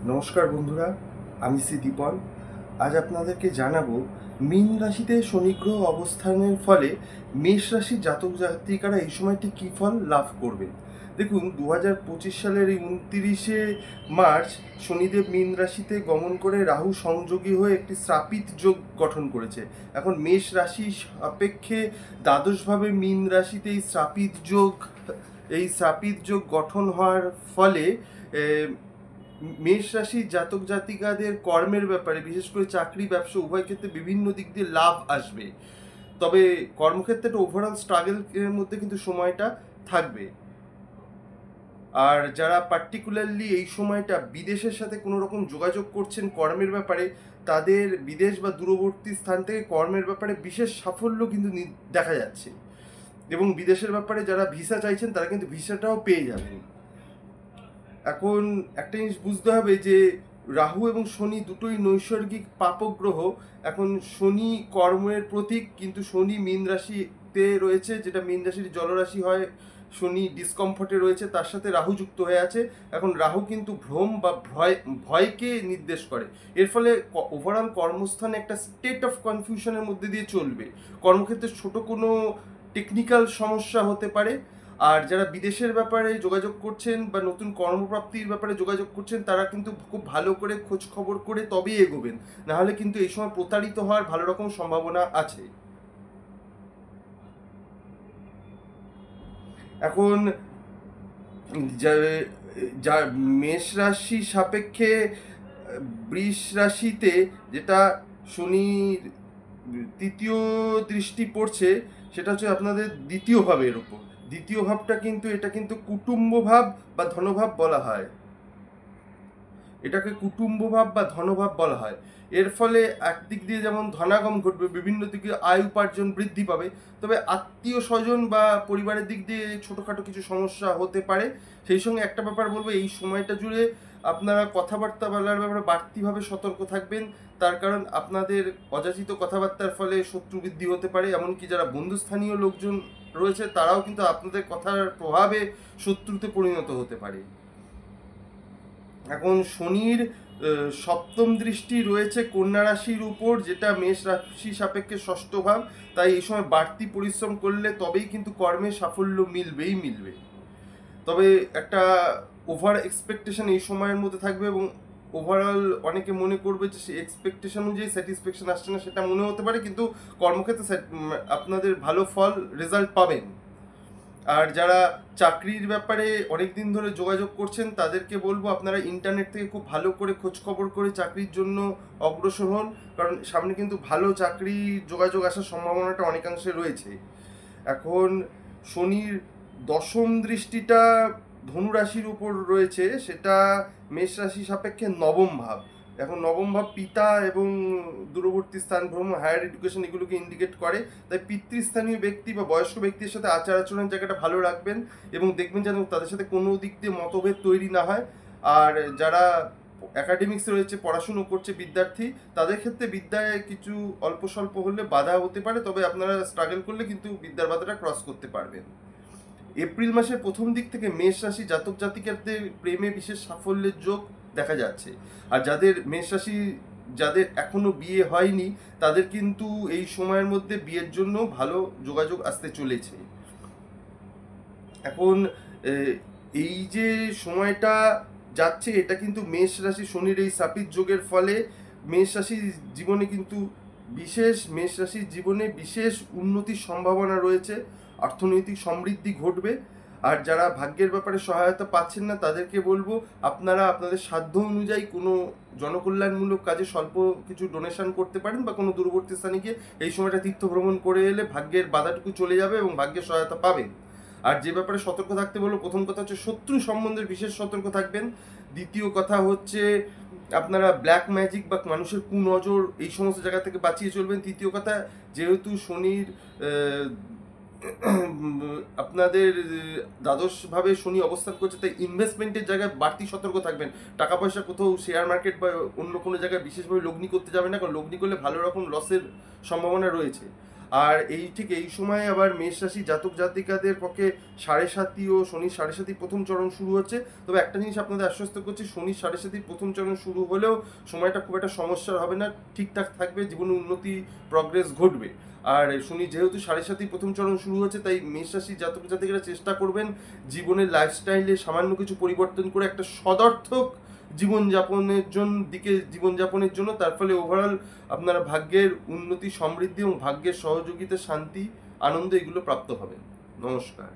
নমস্কার বন্ধুরা, আমি শ্রী দীপন। আজ আপনাদেরকে জানাবো মীন রাশিতে শনি গ্রহ অবস্থানের ফলে মেষ রাশির জাতক জাতিকারা এই সময়টি কী ফল লাভ করবে। দেখুন, 2025 সালের এই 29শে মার্চ শনিদেব মীন রাশিতে গমন করে রাহু সংযোগী হয়ে একটি শ্রাপিত যোগ গঠন করেছে। এখন মেষ রাশি সাপেক্ষে দ্বাদশভাবে মীন রাশিতে এই শ্রাপিত যোগ গঠন হওয়ার ফলে মেষ রাশির জাতক জাতিকাদের কর্মের ব্যাপারে, বিশেষ করে চাকরি ব্যবসা উভয় ক্ষেত্রে বিভিন্ন দিক দিয়ে লাভ আসবে। তবে কর্মক্ষেত্রে একটা ওভারঅল স্ট্রাগলের মধ্যে কিন্তু সময়টা থাকবে। আর যারা পার্টিকুলারলি এই সময়টা বিদেশের সাথে কোনো রকম যোগাযোগ করছেন কর্মের ব্যাপারে, তাদের বিদেশ বা দূরবর্তী স্থান থেকে কর্মের ব্যাপারে বিশেষ সাফল্য কিন্তু দেখা যাচ্ছে। এবং বিদেশের ব্যাপারে যারা ভিসা চাইছেন তারা কিন্তু ভিসাটাও পেয়ে যাবেন। এখন একটা জিনিস বুঝতে হবে যে রাহু এবং শনি দুটোই নৈসর্গিক পাপগ্রহ। এখন শনি কর্মের প্রতীক, কিন্তু শনি মীন রাশিতে রয়েছে, যেটা মীন রাশির জলরাশি হয়। শনি ডিসকমফর্টে রয়েছে, তার সাথে রাহু যুক্ত হয়ে আছে। এখন রাহু কিন্তু ভ্রম বা ভয়কে নির্দেশ করে। এর ফলে ওভারঅল কর্মস্থানে একটা স্টেট অফ কনফিউশনের মধ্যে দিয়ে চলবে। কর্মক্ষেত্রে ছোট কোনো টেকনিক্যাল সমস্যা হতে পারে। আর যারা বিদেশের ব্যাপারে যোগাযোগ করছেন বা নতুন কর্মপ্রাপ্তির ব্যাপারে যোগাযোগ করছেন, তারা কিন্তু খুব ভালো করে খোঁজ খবর করে তবেই এগোবেন, নাহলে কিন্তু এই সময় প্রতারিত হওয়ার ভালো রকম সম্ভাবনা আছে। এখন যা যা মেষ রাশি সাপেক্ষে বৃষ রাশিতে যেটা শনির তৃতীয় দৃষ্টি পড়ছে, সেটা হচ্ছে আপনাদের দ্বিতীয় ভাবের উপর। দ্বিতীয় ভাবটা কিন্তু এটা কিন্তু কুটুম্ব ভাব বা ধনভাব বলা হয়। এটাকে কুটুম্ব ভাব বা ধনভাব বলা হয়। এর ফলে একদিক দিয়ে যেমন ধনাগম ঘটবে, বিভিন্ন দিকে আয় উপার্জন বৃদ্ধি পাবে, তবে আত্মীয় স্বজন বা পরিবারের দিক দিয়ে ছোটোখাটো কিছু সমস্যা হতে পারে। সেই সঙ্গে একটা ব্যাপার বলবো, এই সময়টা জুড়ে আপনারা কথাবার্তা বলার ব্যাপারে বাড়তিভাবে সতর্ক থাকবেন। তার কারণ আপনাদের অযাচিত কথাবার্তার ফলে শত্রু বৃদ্ধি হতে পারে। এমনকি যারা বন্ধুস্থানীয় লোকজন রয়েছে, তারাও কিন্তু আপনাদের কথার প্রভাবে শত্রুতে পরিণত হতে পারে। এখন শনির সপ্তম দৃষ্টি রয়েছে কন্যা রাশির উপর, যেটা মেষ রাশি সাপেক্ষে ষষ্ঠ ভাব। তাই এই সময় বাড়তি পরিশ্রম করলে তবেই কিন্তু কর্মে সাফল্য মিলবেই মিলবে। তবে একটা ওভার এক্সপেকটেশন এই সময়ের মধ্যে থাকবে, এবং ওভারঅল অনেকে মনে করবে যে সে এক্সপেকটেশন অনুযায়ী স্যাটিসফ্যাকশন আসছে না, সেটা মনে হতে পারে, কিন্তু কর্মক্ষেত্রে আপনাদের ভালো ফল রেজাল্ট পাবেন। আর যারা চাকরির ব্যাপারে অনেক দিন ধরে যোগাযোগ করছেন, তাদেরকে বলবো আপনারা ইন্টারনেট থেকে খুব ভালো করে খোঁজ খবর করে চাকরির জন্য অগ্রসর হন, কারণ সামনে কিন্তু ভালো চাকরি যোগাযোগ আসার সম্ভাবনাটা অনেকাংশে রয়েছে। এখন শনির দশম দৃষ্টিটা ধনু রাশির উপর রয়েছে, সেটা মেষ রাশি সাপেক্ষে নবম ভাব। এখন নবম ভাব পিতা এবং দূরবর্তী স্থান, ভ্রমণ, হায়ার এডুকেশন এগুলোকে ইন্ডিকেট করে। তাই পিতৃস্থানীয় ব্যক্তি বা বয়স্ক ব্যক্তির সাথে আচার আচরণের জায়গাটা ভালো রাখবেন, এবং দেখবেন যেন তাদের সাথে কোনো দিক দিয়ে মতভেদ তৈরি না হয়। আর যারা একাডেমিক্সে রয়েছে, পড়াশুনো করছে বিদ্যার্থী, তাদের ক্ষেত্রে বিদ্যায় কিছু অল্প স্বল্প হলে বাধা হতে পারে, তবে আপনারা স্ট্রাগল করলে কিন্তু বিদ্যার বাধাটা ক্রস করতে পারবেন। এপ্রিল মাসের প্রথম দিক থেকে মেষ রাশি জাতক জাতিকাদের প্রেমে বিশেষ সাফল্যের যোগ দেখা যাচ্ছে। আর যাদের মেষ রাশি, যাদের এখনো বিয়ে হয়নি, তাদের কিন্তু এই সময়ের মধ্যে বিয়ের জন্য ভালো যোগাযোগ আসতে চলেছে। এখন এই যে সময়টা যাচ্ছে, এটা কিন্তু মেষ রাশি শনির এই শ্রাপিত যোগের ফলে মেষ রাশির জীবনে বিশেষ উন্নতির সম্ভাবনা রয়েছে। অর্থনৈতিক সমৃদ্ধি ঘটবে। আর যারা ভাগ্যের ব্যাপারে সহায়তা পাচ্ছেন না, তাদেরকে বলবো আপনারা আপনাদের সাধ্য অনুযায়ী কোনো জনকল্যাণমূলক কাজে স্বল্প কিছু ডোনেশন করতে পারেন, বা কোনো দূরবর্তী স্থানে গিয়ে এই সময়টা তীর্থ ভ্রমণ করে এলে ভাগ্যের বাধাটুকু চলে যাবে এবং ভাগ্যের সহায়তা পাবেন। আর যে ব্যাপারে সতর্ক থাকতে বলবো, প্রথম কথা হচ্ছে শত্রু সম্বন্ধে বিশেষ সতর্ক থাকবেন। দ্বিতীয় কথা হচ্ছে আপনারা ব্ল্যাক ম্যাজিক বা মানুষের কুনজর এই সমস্ত জায়গা থেকে বাঁচিয়ে চলবেন। তৃতীয় কথা, যেহেতু শনির আপনাদের দ্বাদশভাবে শনি অবস্থান করছে, তাই ইনভেস্টমেন্টের জায়গায় বাড়তি সতর্ক থাকবেন। টাকা পয়সা কোথাও শেয়ার মার্কেট বা অন্য কোনো জায়গায় বিশেষভাবে লগ্নি করতে যাবেন না, কারণ লগ্নি করলে ভালো রকম লসের সম্ভাবনা রয়েছে। আর এই সময় আবার মেষ রাশি জাতক জাতিকাদের পক্ষে 7.5 ও শনি 7.5 প্রথম চরণ শুরু হচ্ছে। তবে একটা জিনিস আপনাদের আশ্বস্ত করছি, শনি 7.5 প্রথম চরণ শুরু হলেও সময়টা খুব একটা সমস্যার হবে না, ঠিকঠাক থাকবে, জীবনে উন্নতি প্রগ্রেস ঘটবে। আর শনি যেহেতু 7.5 প্রথম চরণ শুরু হচ্ছে, তাই মেষ রাশি জাতক জাতিকারা চেষ্টা করবেন জীবনের লাইফস্টাইলে সামান্য কিছু পরিবর্তন করে একটা সদর্থক জীবনযাপনের জন্য, তার ফলে ওভারঅল আপনারা ভাগ্যের উন্নতি, সমৃদ্ধি এবং ভাগ্যের সহযোগিতা, শান্তি, আনন্দ এগুলো প্রাপ্ত হবেন। নমস্কার।